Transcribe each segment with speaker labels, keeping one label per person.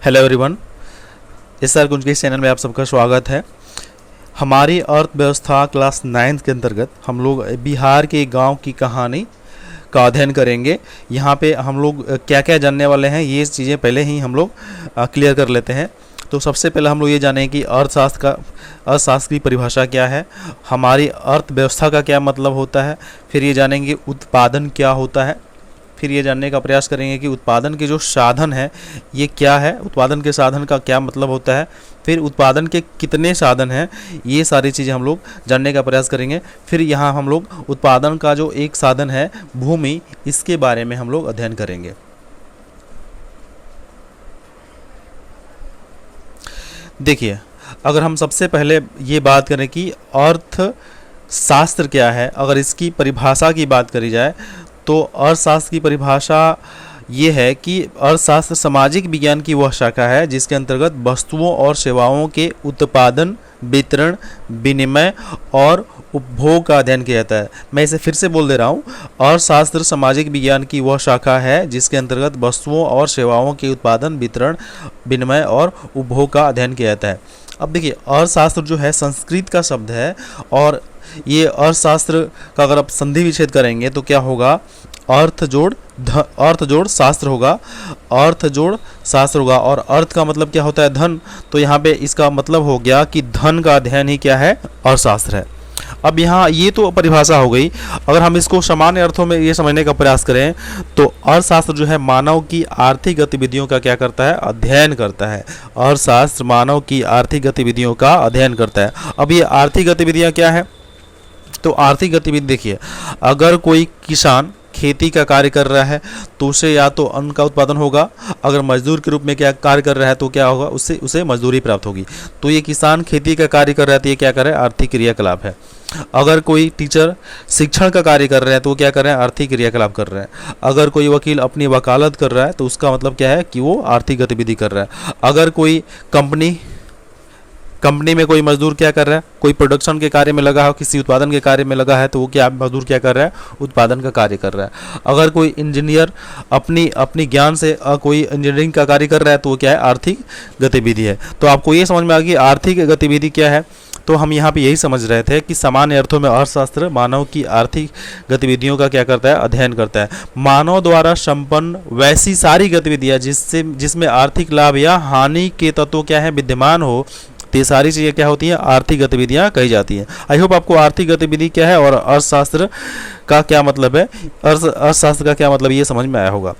Speaker 1: Hello everyone, इस sir कुंज के इस चैनल में आप सबका स्वागत है। हमारी अर्थव्यवस्था क्लास 9th के अंतर्गत हम लोग बिहार के गांव की कहानी का अध्ययन करेंगे। यहाँ पे हम लोग क्या क्या जानने वाले हैं ये चीज़ें पहले ही हम लोग क्लियर कर लेते हैं। तो सबसे पहले हम लोग ये जानें कि अर्थशास्त्र की परिभाषा क्या है, हमारी अर्थव्यवस्था का क्या मतलब होता है, फिर ये जानेंगे उत्पादन क्या होता है, फिर ये जानने का प्रयास करेंगे कि उत्पादन के जो साधन है ये क्या है, उत्पादन के साधन का क्या मतलब होता है, फिर उत्पादन के कितने साधन हैं, ये सारी चीज़ें हम लोग जानने का प्रयास करेंगे। फिर यहाँ हम लोग उत्पादन का जो एक साधन है भूमि, इसके बारे में हम लोग अध्ययन करेंगे। देखिए, अगर हम सबसे पहले ये बात करें कि अर्थशास्त्र क्या है, अगर इसकी परिभाषा की बात करी जाए तो अर्थशास्त्र की परिभाषा ये है कि अर्थशास्त्र सामाजिक विज्ञान की वह शाखा है जिसके अंतर्गत वस्तुओं और सेवाओं के उत्पादन, वितरण, विनिमय और उपभोग का अध्ययन किया जाता है। मैं इसे फिर से बोल दे रहा हूँ, अर्थशास्त्र सामाजिक विज्ञान की वह शाखा है जिसके अंतर्गत वस्तुओं और सेवाओं के उत्पादन, वितरण, विनिमय और उपभोग का अध्ययन किया जाता है। अब देखिए, अर्थशास्त्र जो है संस्कृत का शब्द है और ये अर्थशास्त्र का अगर आप संधि विच्छेद करेंगे तो क्या होगा, अर्थ जोड़ शास्त्र होगा, अर्थ जोड़ शास्त्र होगा। और अर्थ का मतलब क्या होता है, धन। तो यहाँ पे इसका मतलब हो गया कि धन का अध्ययन ही क्या है, अर्थशास्त्र है। अब यहाँ ये तो परिभाषा हो गई। अगर हम इसको सामान्य अर्थों में ये समझने का प्रयास करें तो अर्थशास्त्र जो है मानव की आर्थिक गतिविधियों का क्या करता है, अध्ययन करता है। अर्थशास्त्र मानव की आर्थिक गतिविधियों का अध्ययन करता है। अब ये आर्थिक गतिविधियाँ क्या है, तो आर्थिक गतिविधि देखिए, अगर कोई किसान खेती का कार्य कर रहा है तो उसे या तो अन्न का उत्पादन होगा, अगर मजदूर के रूप में क्या कार्य कर रहा है तो क्या होगा, उससे उसे मजदूरी प्राप्त होगी। तो ये किसान खेती का कार्य कर रहा है तो ये क्या कर रहा है, आर्थिक क्रियाकलाप है। अगर कोई टीचर शिक्षण का कार्य कर रहे हैं तो वो क्या कर रहे हैं, आर्थिक क्रियाकलाप कर रहे हैं। अगर कोई वकील अपनी वकालत कर रहा है तो उसका मतलब क्या है कि वो आर्थिक गतिविधि कर रहा है। अगर कोई कंपनी में कोई मजदूर क्या कर रहा है, कोई प्रोडक्शन के कार्य में लगा है, किसी उत्पादन के कार्य में लगा है तो वो क्या मजदूर क्या कर रहा है, उत्पादन का कार्य कर रहा है। अगर कोई इंजीनियर अपनी ज्ञान से कोई इंजीनियरिंग का कार्य कर रहा है तो वो क्या है, आर्थिक गतिविधि है। तो आपको ये समझ में आ गई आर्थिक गतिविधि क्या है। तो हम यहाँ पे यही समझ रहे थे कि सामान्य अर्थों में अर्थशास्त्र मानव की आर्थिक गतिविधियों का क्या करता है, अध्ययन करता है। मानव द्वारा संपन्न वैसी सारी गतिविधियाँ जिसमें आर्थिक लाभ या हानि के तत्व क्या है, विद्यमान हो, तो ये सारी चीज़ें क्या होती हैं, आर्थिक गतिविधियाँ कही जाती हैं। आई होप आपको आर्थिक गतिविधि क्या है और अर्थशास्त्र का क्या मतलब है, अर्थशास्त्र का क्या मतलब ये समझ में आया होगा।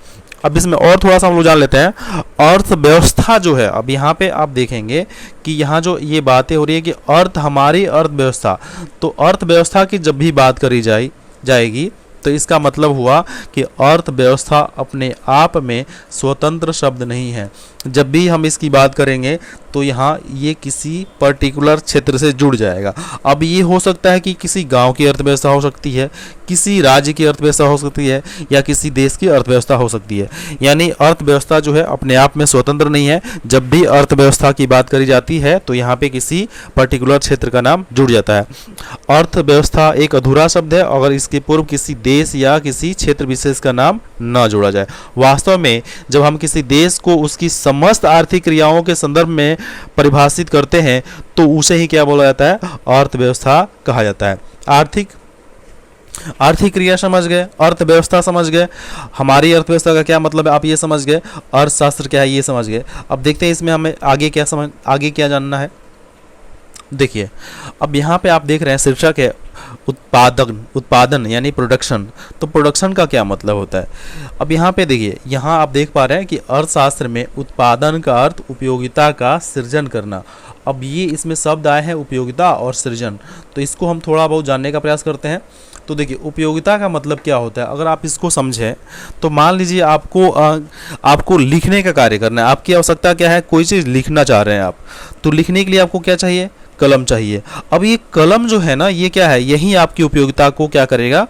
Speaker 1: अब इसमें और थोड़ा सा हम लोग जान लेते हैं अर्थव्यवस्था जो है। अब यहाँ पे आप देखेंगे कि यहाँ जो ये बातें हो रही है कि हमारी अर्थव्यवस्था, तो अर्थव्यवस्था की जब भी बात करी जाएगी तो इसका मतलब हुआ कि अर्थव्यवस्था अपने आप में स्वतंत्र शब्द नहीं है। जब भी हम इसकी बात करेंगे तो यहाँ ये किसी पर्टिकुलर क्षेत्र से जुड़ जाएगा। अब ये हो सकता है कि किसी गांव की अर्थव्यवस्था हो सकती है, किसी राज्य की अर्थव्यवस्था हो सकती है, या किसी देश की अर्थव्यवस्था हो सकती है। यानी अर्थव्यवस्था जो है अपने आप में स्वतंत्र नहीं है। जब भी अर्थव्यवस्था की बात करी जाती है तो यहाँ पे किसी पर्टिकुलर क्षेत्र का नाम जुड़ जाता है। अर्थव्यवस्था एक अधूरा शब्द है अगर इसके पूर्व किसी देश या किसी क्षेत्र विशेष का नाम न जोड़ा जाए। वास्तव में जब हम किसी देश को उसकी समस्त आर्थिक क्रियाओं के संदर्भ में परिभाषित करते हैं तो उसे ही क्या बोला जाता है, अर्थव्यवस्था कहा जाता है। आर्थिक क्रिया समझ गए, अर्थव्यवस्था समझ गए, हमारी अर्थव्यवस्था का क्या मतलब है आप ये समझ गए, अर्थशास्त्र क्या है ये समझ गए। अब देखते हैं इसमें हमें आगे क्या जानना है। देखिए, अब यहाँ पे आप देख रहे हैं शीर्षक है उत्पादन यानी प्रोडक्शन। तो प्रोडक्शन का क्या मतलब होता है। अब यहाँ पे देखिए, यहाँ आप देख पा रहे हैं कि अर्थशास्त्र में उत्पादन का अर्थ उपयोगिता का सृजन करना। अब ये इसमें शब्द आए हैं उपयोगिता और सृजन, तो इसको हम थोड़ा बहुत जानने का प्रयास करते हैं। तो देखिए, उपयोगिता का मतलब क्या होता है, अगर आप इसको समझें तो मान लीजिए आपको लिखने का कार्य करना है। आपकी आवश्यकता क्या है, कोई चीज़ लिखना चाह रहे हैं आप, तो लिखने के लिए आपको क्या चाहिए, कलम चाहिए। अब ये कलम जो है ना, ये क्या है, यही आपकी उपयोगिता को क्या करेगा,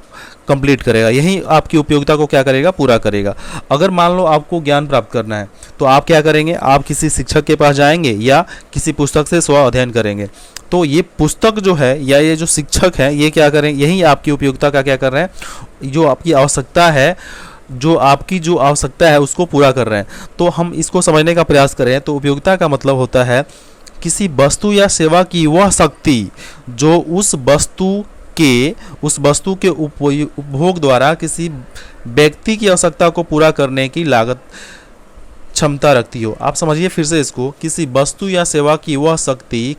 Speaker 1: कंप्लीट करेगा, यही आपकी उपयोगिता को क्या करेगा, पूरा करेगा। अगर मान लो आपको ज्ञान प्राप्त करना है तो आप क्या करेंगे, आप किसी शिक्षक के पास जाएंगे या किसी पुस्तक से स्व अध्ययन करेंगे। तो ये पुस्तक जो है या ये जो शिक्षक है ये क्या करें, यही आपकी उपयोगिता का क्या कर रहे हैं, जो आपकी आवश्यकता है जो आपकी जो आवश्यकता है उसको पूरा कर रहे हैं। तो हम इसको समझने का प्रयास करें तो उपयोगिता का मतलब होता है किसी वस्तु या सेवा की वह शक्ति जो उस वस्तु के उपभोग द्वारा किसी व्यक्ति की आवश्यकता को पूरा करने की लागत क्षमता रखती हो। आप समझिए फिर से इसको, किसी वस्तु या सेवा की वह शक्ति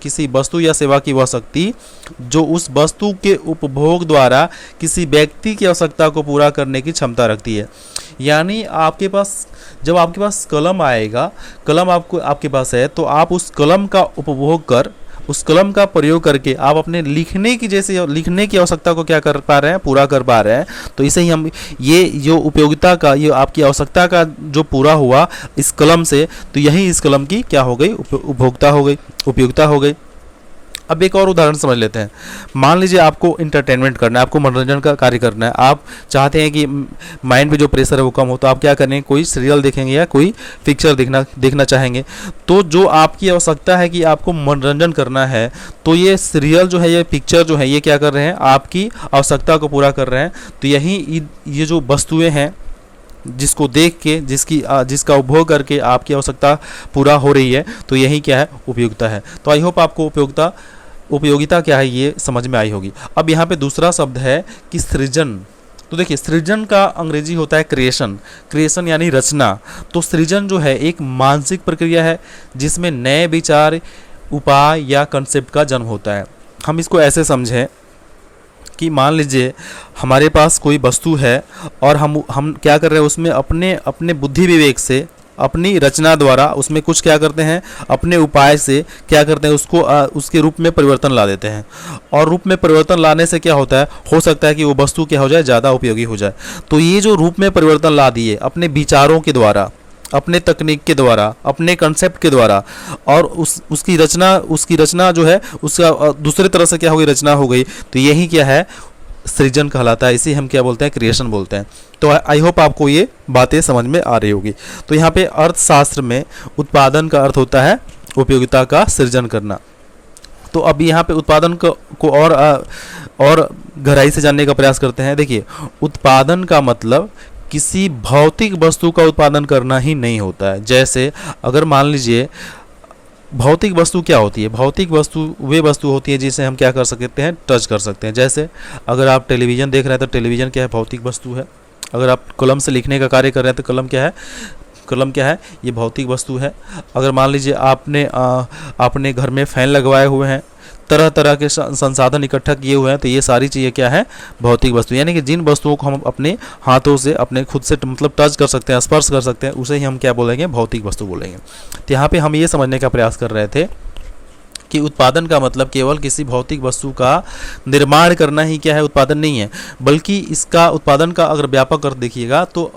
Speaker 1: जो उस वस्तु के उपभोग द्वारा किसी व्यक्ति की आवश्यकता को पूरा करने की क्षमता रखती है। यानी आपके पास जब आपके पास कलम आएगा, कलम आपके पास है तो आप उस कलम का उपभोग कर, उस कलम का प्रयोग करके आप अपने लिखने की आवश्यकता को क्या कर पा रहे हैं, पूरा कर पा रहे हैं। तो इसे ही हम ये जो उपयोगिता का, ये आपकी आवश्यकता का जो पूरा हुआ इस कलम से, तो यही इस कलम की क्या हो गई, उपयोगिता हो गई। अब एक और उदाहरण समझ लेते हैं। मान लीजिए आपको इंटरटेनमेंट करना है, आपको मनोरंजन का कार्य करना है, आप चाहते हैं कि माइंड पे जो प्रेशर है वो कम हो, तो आप क्या करेंगे, कोई सीरियल देखेंगे या कोई पिक्चर देखना चाहेंगे। तो जो आपकी आवश्यकता है कि आपको मनोरंजन करना है, तो ये सीरियल जो है, ये पिक्चर जो है, ये क्या कर रहे हैं, आपकी आवश्यकता को पूरा कर रहे हैं। तो ये जो वस्तुएँ हैं जिसको देख के जिसका उपभोग करके आपकी आवश्यकता पूरा हो रही है, तो यही क्या है, उपयोगिता है। तो आई होप आपको उपयोगिता क्या है ये समझ में आई होगी। अब यहाँ पे दूसरा शब्द है कि सृजन। तो देखिए, सृजन का अंग्रेजी होता है क्रिएशन यानी रचना। तो सृजन जो है एक मानसिक प्रक्रिया है जिसमें नए विचार, उपाय या कंसेप्ट का जन्म होता है। हम इसको ऐसे समझें कि मान लीजिए हमारे पास कोई वस्तु है और हम क्या कर रहे हैं, उसमें अपने बुद्धि विवेक से, अपनी रचना द्वारा उसमें कुछ क्या करते हैं, अपने उपाय से क्या करते हैं, उसको उसके रूप में परिवर्तन ला देते हैं। और रूप में परिवर्तन लाने से क्या होता है, हो सकता है कि वो वस्तु क्या हो जाए, ज़्यादा उपयोगी हो जाए। तो ये जो रूप में परिवर्तन ला दिए अपने विचारों के द्वारा, अपने तकनीक के द्वारा, अपने कंसेप्ट के द्वारा, और उसकी रचना जो है उसका दूसरे तरह से क्या हो गई, रचना हो गई। तो यही क्या है, सृजन कहलाता है। इसे हम क्या बोलते हैं, क्रिएशन बोलते हैं। तो आई होप आपको ये बातें समझ में आ रही होगी। तो यहाँ पे अर्थशास्त्र में उत्पादन का अर्थ होता है उपयोगिता का सृजन करना। तो अब यहाँ पे उत्पादन को और गहराई से जानने का प्रयास करते हैं। देखिए, उत्पादन का मतलब किसी भौतिक वस्तु का उत्पादन करना ही नहीं होता है। जैसे अगर मान लीजिए, भौतिक वस्तु क्या होती है, भौतिक वस्तु वे वस्तु होती है जिसे हम क्या कर सकते हैं, टच कर सकते हैं। जैसे अगर आप टेलीविज़न देख रहे हैं तो टेलीविज़न क्या है, भौतिक वस्तु है। अगर आप कलम से लिखने का कार्य कर रहे हैं तो कलम क्या है, ये भौतिक वस्तु है। अगर मान लीजिए आपने घर में फ़ैन लगवाए हुए हैं, तरह तरह के संसाधन इकट्ठा किए हुए हैं, तो ये सारी चीज़ें क्या है, भौतिक वस्तु। यानी कि जिन वस्तुओं को हम अपने हाथों से, अपने खुद से मतलब टच कर सकते हैं, स्पर्श कर सकते हैं, उसे ही हम क्या बोलेंगे, भौतिक वस्तु बोलेंगे। तो यहाँ पे हम ये समझने का प्रयास कर रहे थे कि उत्पादन का मतलब केवल किसी भौतिक वस्तु का निर्माण करना ही क्या है, उत्पादन नहीं है, बल्कि इसका उत्पादन का अगर व्यापक अर्थ देखिएगा तो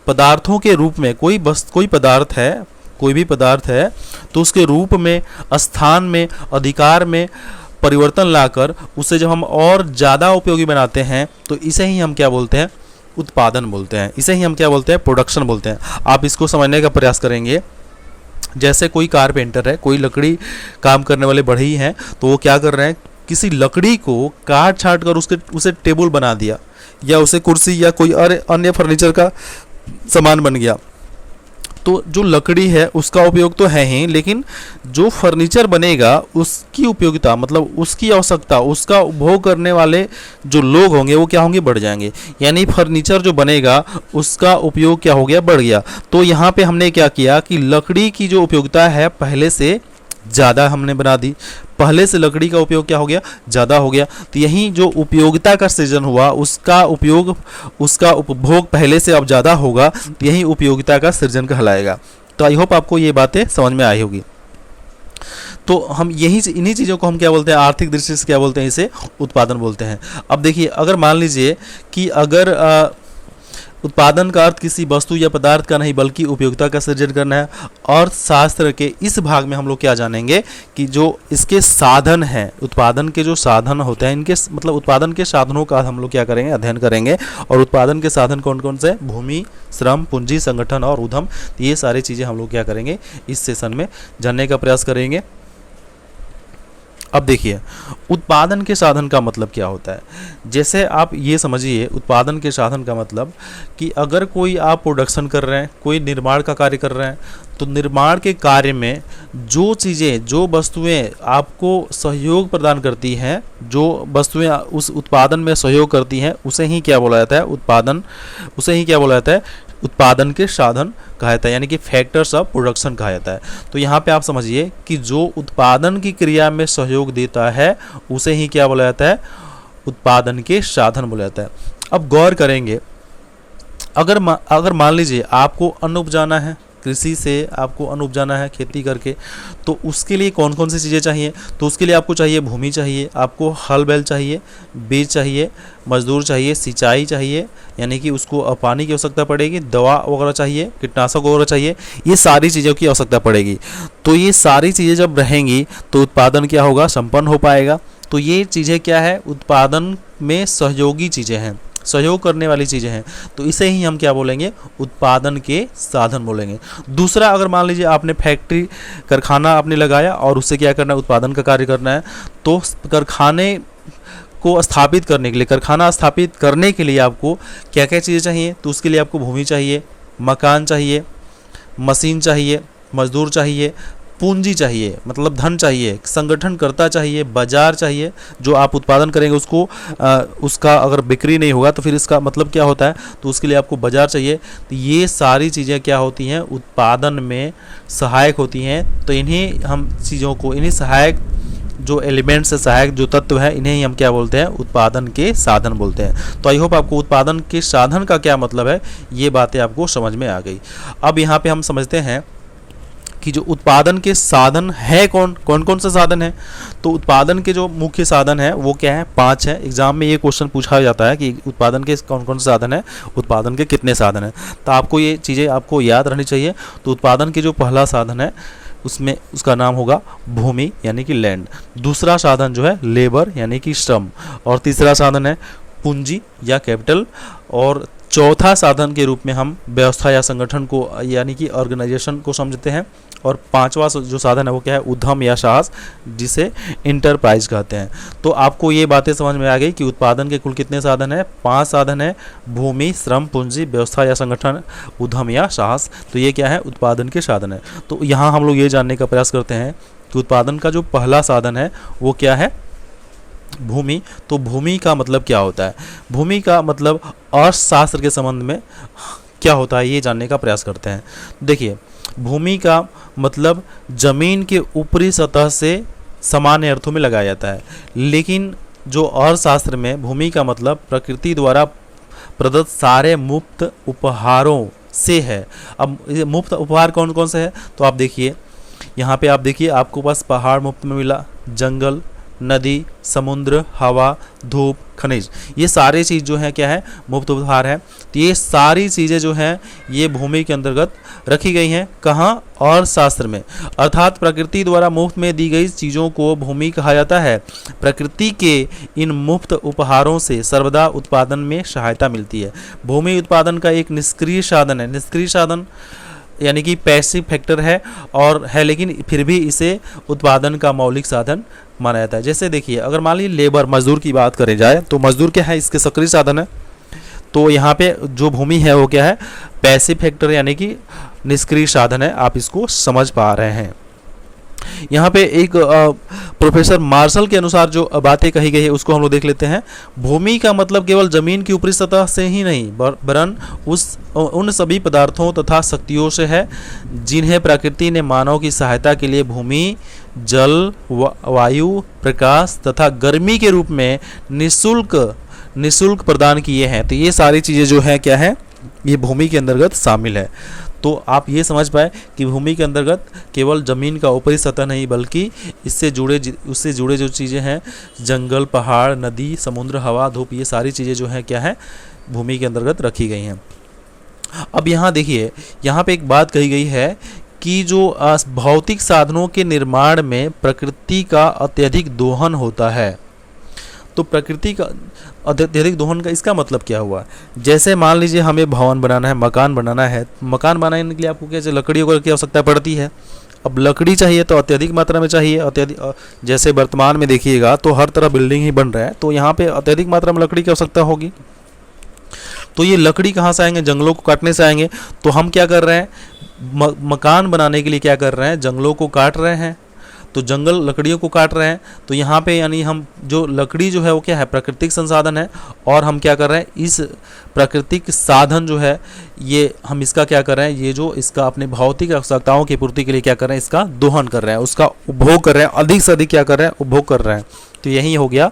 Speaker 1: पदार्थों के रूप में कोई भी पदार्थ है तो उसके रूप में, स्थान में, अधिकार में परिवर्तन लाकर उसे जब हम और ज़्यादा उपयोगी बनाते हैं तो इसे ही हम क्या बोलते हैं, उत्पादन बोलते हैं। इसे ही हम क्या बोलते हैं, प्रोडक्शन बोलते हैं। आप इसको समझने का प्रयास करेंगे। जैसे कोई कारपेंटर है, कोई लकड़ी काम करने वाले बढ़ई हैं, तो वो क्या कर रहे हैं, किसी लकड़ी को काट छाट कर उसे टेबल बना दिया, या उसे कुर्सी या कोई अन्य फर्नीचर का सामान बन गया। तो जो लकड़ी है उसका उपयोग तो है ही, लेकिन जो फर्नीचर बनेगा उसकी उपयोगिता, मतलब उसकी आवश्यकता, उसका उपभोग करने वाले जो लोग होंगे वो क्या होंगे, बढ़ जाएंगे। यानी फर्नीचर जो बनेगा उसका उपयोग क्या हो गया, बढ़ गया। तो यहाँ पे हमने क्या किया कि लकड़ी की जो उपयोगिता है पहले से ज़्यादा हमने बना दी, पहले से लकड़ी का उपयोग क्या हो गया, ज़्यादा हो गया। तो यही जो उपयोगिता का सृजन हुआ, उसका उपभोग पहले से अब ज़्यादा होगा, तो यही उपयोगिता का सृजन कहलाएगा। तो आई होप आपको ये बातें समझ में आई होगी। तो हम इन्हीं चीज़ों को हम क्या बोलते हैं, आर्थिक दृष्टि से क्या बोलते हैं, इसे उत्पादन बोलते हैं। अब देखिए, अगर मान लीजिए कि अगर उत्पादन का अर्थ किसी वस्तु या पदार्थ का नहीं बल्कि उपयोगिता का सृजन करना है। अर्थशास्त्र के इस भाग में हम लोग क्या जानेंगे कि जो इसके साधन हैं, उत्पादन के जो साधन होते हैं, इनके मतलब उत्पादन के साधनों का हम लोग क्या करेंगे, अध्ययन करेंगे। और उत्पादन के साधन कौन कौन से, भूमि, श्रम, पूंजी, संगठन और उद्यम, ये सारी चीज़ें हम लोग क्या करेंगे, इस सेशन में जानने का प्रयास करेंगे। अब देखिए, उत्पादन के साधन का मतलब क्या होता है। जैसे आप ये समझिए, उत्पादन के साधन का मतलब कि अगर कोई आप प्रोडक्शन कर रहे हैं, कोई निर्माण का कार्य कर रहे हैं, तो निर्माण के कार्य में जो चीज़ें, जो वस्तुएं आपको सहयोग प्रदान करती हैं, जो वस्तुएं उस उत्पादन में सहयोग करती हैं, उसे ही क्या बोला जाता है, उत्पादन। उसे ही क्या बोला जाता है, उत्पादन के साधन कहा जाता है, यानी कि फैक्टर्स ऑफ प्रोडक्शन कहा जाता है। तो यहाँ पे आप समझिए कि जो उत्पादन की क्रिया में सहयोग देता है, उसे ही क्या बोला जाता है, उत्पादन के साधन बोला जाता है। अब गौर करेंगे, अगर मान लीजिए आपको अन्न उपजाना है, कृषि से आपको अन्न उपजाना है खेती करके, तो उसके लिए कौन कौन सी चीज़ें चाहिए। तो उसके लिए आपको चाहिए भूमि चाहिए, आपको हल बैल चाहिए, बीज चाहिए, मजदूर चाहिए, सिंचाई चाहिए, यानी कि उसको पानी की आवश्यकता पड़ेगी, दवा वगैरह चाहिए, कीटनाशक वगैरह चाहिए, ये सारी चीज़ों की आवश्यकता पड़ेगी। तो ये सारी चीज़ें जब रहेंगी तो उत्पादन क्या होगा, संपन्न हो पाएगा। तो ये चीज़ें क्या है, उत्पादन में सहयोगी चीज़ें हैं, सहयोग करने वाली चीज़ें हैं। तो इसे ही हम क्या बोलेंगे, उत्पादन के साधन बोलेंगे। दूसरा, अगर मान लीजिए आपने फैक्ट्री कारखाना आपने लगाया और उससे क्या करना है, उत्पादन का कार्य करना है, तो कारखाने को स्थापित करने के लिए, कारखाना स्थापित करने के लिए आपको क्या क्या चीज़ें चाहिए। तो उसके लिए आपको भूमि चाहिए, मकान चाहिए, मशीन चाहिए, मजदूर चाहिए, पूंजी चाहिए, मतलब धन चाहिए, संगठनकर्ता चाहिए, बाजार चाहिए। जो आप उत्पादन करेंगे उसको उसका अगर बिक्री नहीं होगा तो फिर इसका मतलब क्या होता है, तो उसके लिए आपको बाजार चाहिए। तो ये सारी चीज़ें क्या होती हैं, उत्पादन में सहायक होती हैं। तो इन्हीं हम चीज़ों को, इन्हीं सहायक जो एलिमेंट्स है, सहायक जो तत्व है, इन्हें ही हम क्या बोलते हैं, उत्पादन के साधन बोलते हैं। तो आई होप आपको उत्पादन के साधन का क्या मतलब है, ये बातें आपको समझ में आ गई। अब यहाँ पे हम समझते हैं कि जो उत्पादन के साधन है कौन कौन से साधन है। तो उत्पादन के जो मुख्य साधन है वो क्या है, 5 है। एग्जाम में ये क्वेश्चन पूछा जाता है कि उत्पादन के कौन कौन से साधन है, उत्पादन के कितने साधन हैं। तो आपको ये चीज़ें आपको याद रहनी चाहिए। तो उत्पादन के जो पहला साधन है उसमें उसका नाम होगा भूमि, यानी कि लैंड। दूसरा साधन जो है लेबर, यानी कि श्रम। और तीसरा साधन है पूंजी या कैपिटल। और चौथा साधन के रूप में हम व्यवस्था या संगठन को, यानी कि ऑर्गेनाइजेशन को समझते हैं। और पांचवा जो साधन है वो क्या है, उद्यम या साहस, जिसे इंटरप्राइज कहते हैं। तो आपको ये बातें समझ में आ गई कि उत्पादन के कुल कितने साधन हैं, 5 साधन है, भूमि, श्रम, पूंजी, व्यवस्था या संगठन, उद्यम या साहस। तो ये क्या है, उत्पादन के साधन है। तो यहाँ हम लोग ये जानने का प्रयास करते हैं कि उत्पादन का जो पहला साधन है वो क्या है, भूमि। तो भूमि का मतलब क्या होता है, भूमि का मतलब अर्थशास्त्र के संबंध में क्या होता है, ये जानने का प्रयास करते हैं। देखिए, भूमि का मतलब जमीन के ऊपरी सतह से सामान्य अर्थों में लगाया जाता है। लेकिन जो अर्थशास्त्र में भूमि का मतलब प्रकृति द्वारा प्रदत्त सारे मुफ्त उपहारों से है। अब ये मुफ्त उपहार कौन कौन से हैं, तो आप देखिए यहाँ पे, आप देखिए आपको पास पहाड़ मुफ्त में मिला, जंगल, नदी, समुद्र, हवा, धूप, खनिज, ये सारी चीज़ जो है क्या है, मुफ्त उपहार है। तो ये सारी चीज़ें जो हैं ये भूमि के अंतर्गत रखी गई हैं। कहाँ, और शास्त्र में। अर्थात प्रकृति द्वारा मुफ्त में दी गई चीज़ों को भूमि कहा जाता है। प्रकृति के इन मुफ्त उपहारों से सर्वदा उत्पादन में सहायता मिलती है। भूमि उत्पादन का एक निष्क्रिय साधन है। निष्क्रिय साधन यानी कि पैसिव फैक्टर है और है, लेकिन फिर भी इसे उत्पादन का मौलिक साधन माना जाता है। जैसे देखिए, अगर मान लीजिए लेबर, मजदूर की बात करें जाए, तो मजदूर क्या है, इसके सक्रिय साधन है। तो यहाँ पे जो भूमि है वो क्या है, पैसिव फैक्टर यानी कि निष्क्रिय साधन है। आप इसको समझ पा रहे हैं। यहाँ पे एक प्रोफेसर मार्शल के अनुसार जो बातें कही गई है उसको हम लोग देख लेते हैं। भूमि का मतलब केवल जमीन की ऊपरी सतह से ही नहीं, वरन उन सभी पदार्थों तथा शक्तियों से है जिन्हें प्रकृति ने मानव की सहायता के लिए भूमि, जल, वायु, प्रकाश तथा गर्मी के रूप में निःशुल्क प्रदान किए हैं। तो ये सारी चीज़ें जो है क्या है, ये भूमि के अंतर्गत शामिल है। तो आप ये समझ पाए कि भूमि के अंतर्गत केवल ज़मीन का ऊपरी सतह नहीं, बल्कि उससे जुड़े जो चीज़ें हैं, जंगल, पहाड़, नदी, समुद्र, हवा, धूप, ये सारी चीज़ें जो हैं क्या है, भूमि के अंतर्गत रखी गई हैं। अब यहाँ देखिए, यहाँ पे एक बात कही गई है कि जो भौतिक साधनों के निर्माण में प्रकृति का अत्यधिक दोहन होता है। तो प्रकृति का अत्यधिक दोहन का इसका मतलब क्या हुआ, जैसे मान लीजिए हमें भवन बनाना है, मकान बनाना है। मकान बनाने के लिए आपको क्या चाहिए, लकड़ियों की आवश्यकता पड़ती है। अब लकड़ी चाहिए तो अत्यधिक मात्रा में चाहिए, अत्यधिक जैसे वर्तमान में देखिएगा तो हर तरह बिल्डिंग ही बन रहा है, तो यहाँ पे अत्यधिक मात्रा में लकड़ी की आवश्यकता होगी। तो ये लकड़ी कहाँ से आएंगे, जंगलों को काटने से आएंगे। तो हम क्या कर रहे हैं, मकान बनाने के लिए क्या कर रहे हैं, जंगलों को काट रहे हैं, तो जंगल लकड़ियों को काट रहे हैं। तो यहाँ पे यानी हम जो लकड़ी जो है वो क्या है, प्राकृतिक संसाधन है, और हम क्या कर रहे हैं, इस प्राकृतिक साधन जो है ये हम इसका क्या कर रहे हैं, ये जो इसका अपने भौतिक आवश्यकताओं की पूर्ति के लिए क्या कर रहे हैं, इसका दोहन कर रहे हैं, उसका उपभोग कर रहे हैं, अधिक से अधिक क्या कर रहे हैं, उपभोग कर रहे हैं। तो यही हो गया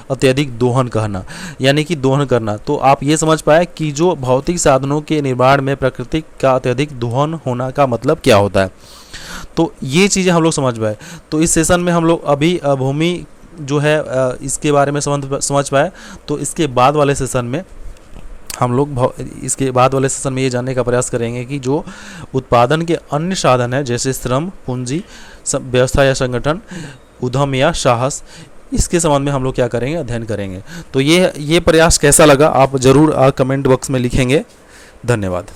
Speaker 1: अत्यधिक दोहन कहना, यानी कि दोहन करना। तो आप ये समझ पाए कि जो भौतिक साधनों के निर्माण में प्रकृति का अत्यधिक दोहन होना का मतलब क्या होता है। तो ये चीज़ें हम लोग समझ पाए। तो इस सेशन में हम लोग अभी भूमि जो है इसके बारे में समझ पाए। तो इसके बाद वाले सेशन में हम लोग ये जानने का प्रयास करेंगे कि जो उत्पादन के अन्य साधन है, जैसे श्रम, पूंजी, व्यवस्था या संगठन, उद्यम या साहस, इसके संबंध में हम लोग क्या करेंगे, अध्ययन करेंगे। तो ये प्रयास कैसा लगा आप ज़रूर कमेंट बॉक्स में लिखेंगे। धन्यवाद।